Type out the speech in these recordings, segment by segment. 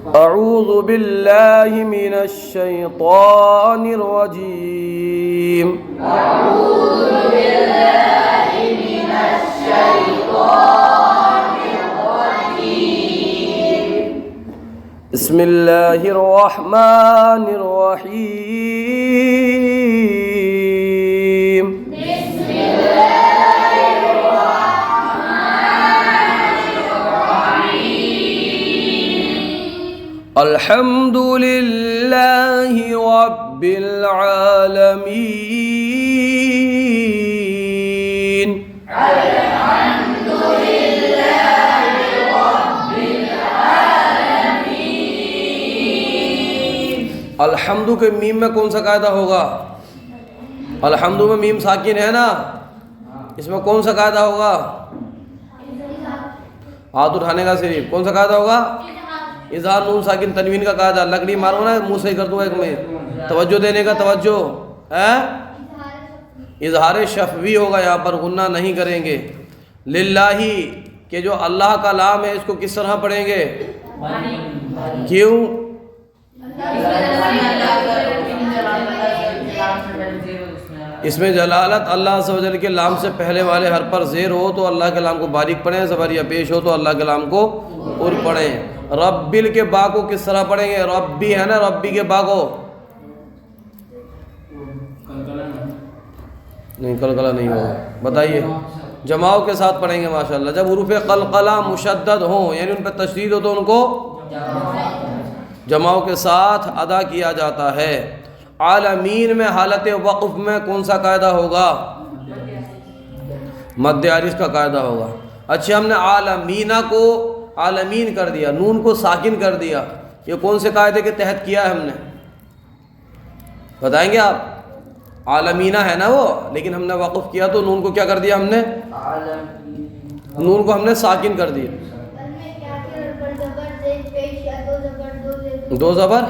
أعوذ بالله من الشيطان الرجيم. أعوذ بالله من الشيطان الرجيم. بسم الله الرحمن الرحيم. بسم الله الرحمن الرحيم. الحمد لله رب العالمين. الحمد لله رب العالمين. الحمد کے میم میں کون سا قاعدہ ہوگا؟ الحمد میں میم ساکن ہے نا، اس میں کون سا قاعدہ ہوگا؟ ہاتھ اٹھانے کا صرف کون سا قاعدہ ہوگا؟ اظہار نون ساکن تنوین کا قاعدہ. لکڑی مارو نا منہ سے کر دوں ایک میں، توجہ دینے کا توجہ ہے. اظہار شفوی ہوگا، یہاں پر غنہ نہیں کریں گے. للہ کہ جو اللہ کا نام ہے اس کو کس طرح پڑھیں گے؟ کیوں؟ اس میں جلالت اللہ عز و جل کے نام سے پہلے والے حرف پر زیر ہو تو اللہ کے نام کو باریک پڑھیں، زبر یا پیش ہو تو اللہ کے نام کو پر پڑھیں. ربل کے با کو کس طرح پڑھیں گے؟ ربی ہے نا، ربی کے با کو نہیں، قلقلہ نہیں ہوگا. بتائیے، جماؤ کے ساتھ پڑھیں گے ماشاءاللہ. جب حروف قلقلہ مشدد ہوں یعنی ان پہ تشدید ہو تو ان کو جماؤ کے ساتھ ادا کیا جاتا ہے. عالمین میں حالت وقف میں کون سا قاعدہ ہوگا؟ مد عارض کا قاعدہ ہوگا. اچھا، ہم نے عالمینہ کو عالمین کر دیا، نون کو ساکن کر دیا، یہ کون سے قاعدے کے تحت کیا ہے ہم نے؟ بتائیں گے آپ؟ عالمینہ ہے نا وہ، لیکن ہم نے وقف کیا تو نون کو کیا کر دیا ہم نے؟ نون کو ہم نے ساکن کر دیا. دو زبر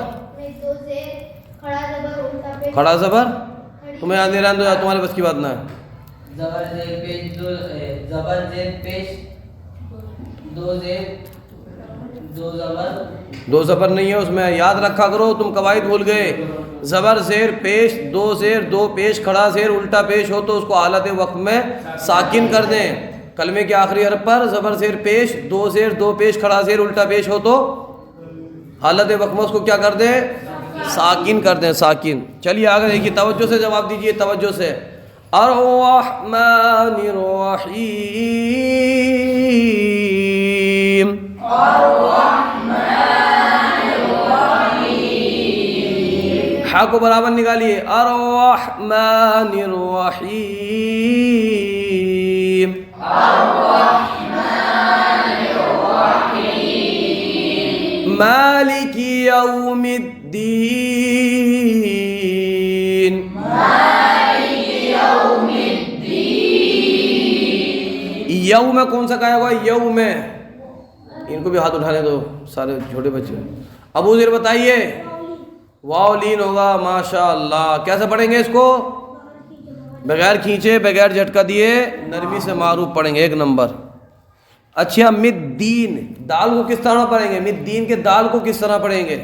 کھڑا زبر تمہیں یاد نہیں رہا، تمہارے بس کی بات نہ ہے. زبر زیر پیش زبر زیر پیش دو زیر دو زبر دو زبر نہیں ہے اس میں، یاد رکھا کرو، تم قواعد بھول گئے. زبر زیر پیش دو زیر دو پیش کھڑا زیر الٹا پیش ہو تو اس کو حالت وقف میں ساکن کر دیں. کلمے کے آخری حرف پر زبر زیر پیش دو زیر دو پیش کھڑا زیر الٹا پیش ہو تو حالت وقف میں اس کو کیا کر دیں؟ ساکن کر دیں، ساکن. چلیے آگے دیکھیے، توجہ سے جواب دیجیے، توجہ سے. الرحمن الرحیم. الرحمن الرحیم. ہا کو برابر نکالیے. الرحمن الرحیم. الرحمن الرحیم. مالک یوم الدین. مالک یوم الدین. یوم میں کون سا کہا ہوگا؟ یوم میں ان کو بھی ہاتھ اٹھانے دو، سارے چھوٹے بچے. ابو ذر بتائیے. واو لین ہوگا، ماشاء اللہ. کیسے پڑھیں گے اس کو؟ بغیر کھینچے، بغیر جھٹکا دیے، نرمی سے معروف پڑھیں گے، ایک نمبر. اچھا، مدین، دال کو کس طرح پڑھیں گے؟ مدین کے دال کو کس طرح پڑھیں گے؟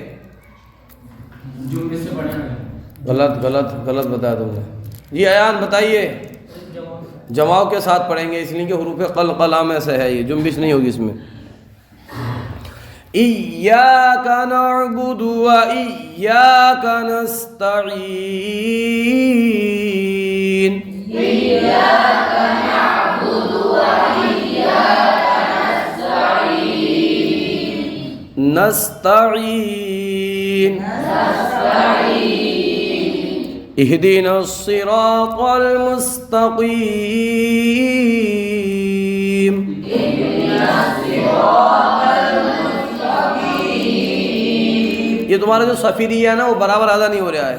غلط بتایا تم نے. جی ایان بتائیے. جماؤ کے ساتھ پڑھیں گے، اس لیے کہ حروف قلقلہ میں سے ہے، یہ جنبش نہیں ہوگی اس میں. ایاک نعبد و ایاک نستعین. ایاک نعبد و ایاک نستعین. اهدنا الصراط المستقیم. یہ تمہارا جو صفیری ہے نا وہ برابر ادا نہیں ہو رہا ہے.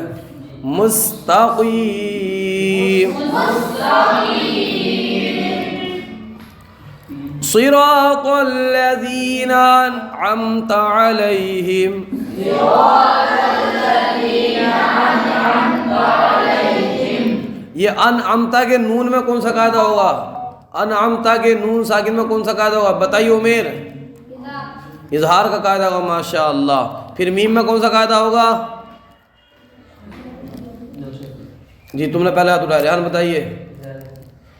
مستقیم. صراط الذین انعمت علیہم. یہ انعمتا کے نون میں کون سا قاعدہ ہوگا؟ انعمتا کے نون ساکن میں کون سا قاعدہ ہوگا؟ بتائیے عمیر. اظہار کا قاعدہ ہوگا ماشاء اللہ. پھر میم میں کون سا قاعدہ ہوگا؟ جی تم نے پہلے ہاتھ اٹھایا، ریحان بتائیے.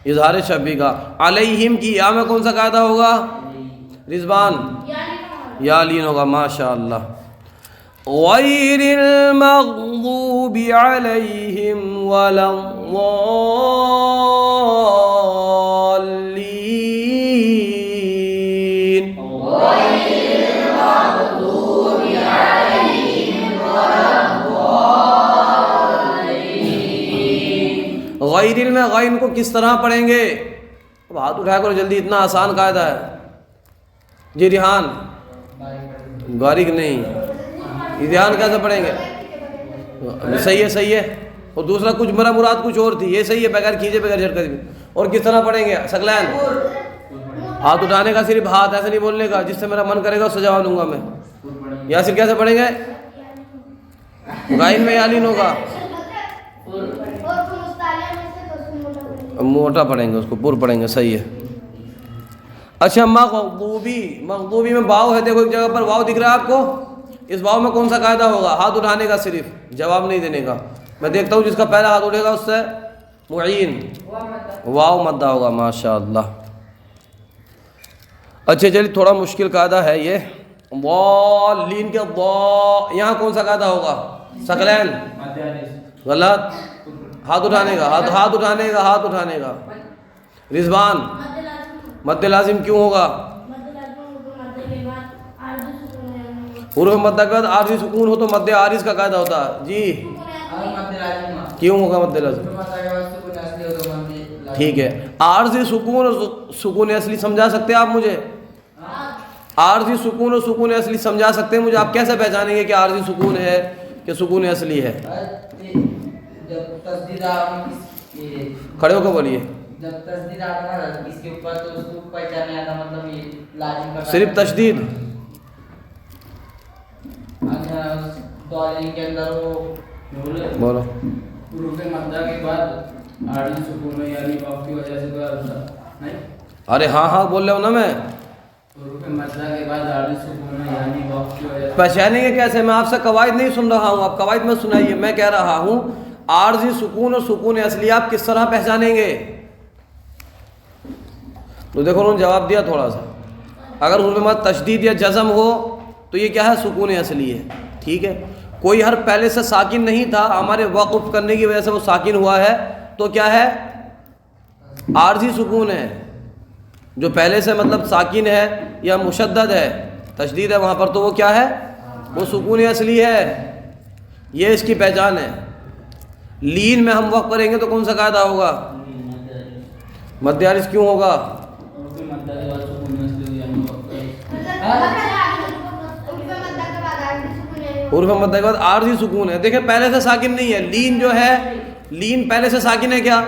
اظہار شبی کا. علیہم کی یا میں کون سا قاعدہ ہوگا؟ رضوان یا لین ہوگا ماشاء اللہ. غیر المغضوب علیہم ولا الضالین. غیر میں غین کو کس طرح پڑھیں گے؟ اب ہاتھ اٹھایا کرو جلدی، اتنا آسان قاعدہ ہے. جی ریحان غارق نہیں، ریحان کیسے پڑھیں گے؟ صحیح ہے صحیح ہے. اور دوسرا کچھ میرا مراد کچھ اور تھی، یہ صحیح ہے بغیر کھینچے بغیر جھٹکے بھی. اور کس طرح پڑھیں گے؟ ثقلین ہاتھ اٹھانے کا صرف ہاتھ، ایسے نہیں بولنے کا. جس سے میرا من کرے گا اس سے جواب دوں گا میں. یاسر کیسے پڑھیں گے؟ غائن میں یالین ہوگا، موٹا پڑھیں گے، اس کو پر پڑھیں گے. صحیح ہے. اچھا مغضوبی میں واو ہے، دیکھو ایک جگہ پر واو دکھ رہا ہے آپ کو. اس واو میں کون سا قاعدہ ہوگا؟ ہاتھ اٹھانے کا صرف، جواب نہیں دینے کا. میں دیکھتا ہوں جس کا پہلا ہاتھ اٹھے گا اس سے معین واو مدہ ہوگا ماشاء اللہ. اچھا چلیے تھوڑا مشکل قاعدہ ہے یہ. ضالین کے ضا، یہاں کون سا قاعدہ ہوگا؟ ثقلین غلط. ہاتھ اٹھانے کا، ہاتھ اٹھانے کا، ہاتھ اٹھانے کا. رضوان مد لازم کیوں ہوگا؟ حروف مدہ کے بعد عارضی سکون ہو تو مد عارض کا قاعدہ ہوتا ہے. جی کیوں ہوگا مد لازم؟ ٹھیک ہے. عارضی سکون اور سکون اصلی سمجھا سکتے ہیں آپ مجھے؟ عارضی سکون اور سکون اصلی سمجھا سکتے ہیں مجھے؟ آپ کیسے پہچانیں گے کہ عارضی سکون ہے کہ سکون اصلی ہے؟ کھڑے ہو کے بولیے. صرف تشدید بولو. حروف مدہ کے بعد عارضی سکون یعنی واو کی وجہ سے کوئی عرض نہیں. ارے ہاں بول رہا ہوں نا میں. حروف مدہ کے بعد عارضی سکون یعنی واو کی وجہ سے پہچانیں گے کیسے؟ میں آپ سے قواعد نہیں سن رہا ہوں، آپ قواعد میں سنائیے. میں کہہ رہا ہوں عارضی سکون اور سکون اصلی آپ کس طرح پہچانیں گے؟ تو دیکھو انہوں نے جواب دیا تھوڑا سا. اگر حروف مد تشدید یا جزم ہو تو یہ کیا ہے؟ سکون اصلی ہے. ٹھیک ہے. کوئی حرف پہلے سے ساکن نہیں تھا، ہمارے وقف کرنے کی وجہ سے وہ ساکن ہوا ہے تو کیا ہے؟ عارضی سکون ہے. جو پہلے سے مطلب ساکن ہے یا مشدد ہے، تشدید ہے وہاں پر، تو وہ کیا ہے؟ وہ سکون اصلی ہے. یہ اس کی پہچان ہے. لین میں ہم وقف کریں گے تو کون سا قاعدہ ہوگا؟ مد عارض کیوں ہوگا؟ حروف مدہ کے بعد سکون اصلی یعنی واو حروف مدہ کے بعد عارضی سکون ہے. دیکھیں پہلے سے ساکن نہیں ہے. لین جو ہے، لین پہلے سے ساکن ہے کیا؟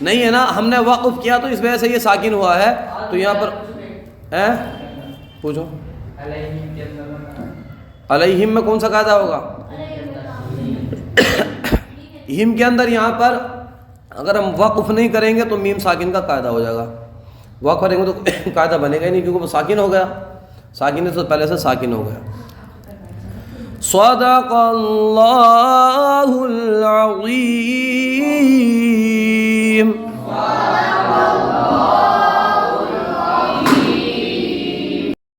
نہیں ہے نا. ہم نے وقف کیا تو اس وجہ سے یہ ساکن ہوا ہے. تو یہاں پر پوچھو علیہم میں کون سا قاعدہ ہوگا؟ ہم کے اندر یہاں پر اگر ہم وقف نہیں کریں گے تو میم ساکن کا قاعدہ ہو جائے گا. وقف کریں گے تو قاعدہ بنے گا ہی نہیں کیونکہ وہ ساکن ہو گیا. ساکن ہے تو پہلے سے ساکن ہو گیا. صدق اللہ العظیم.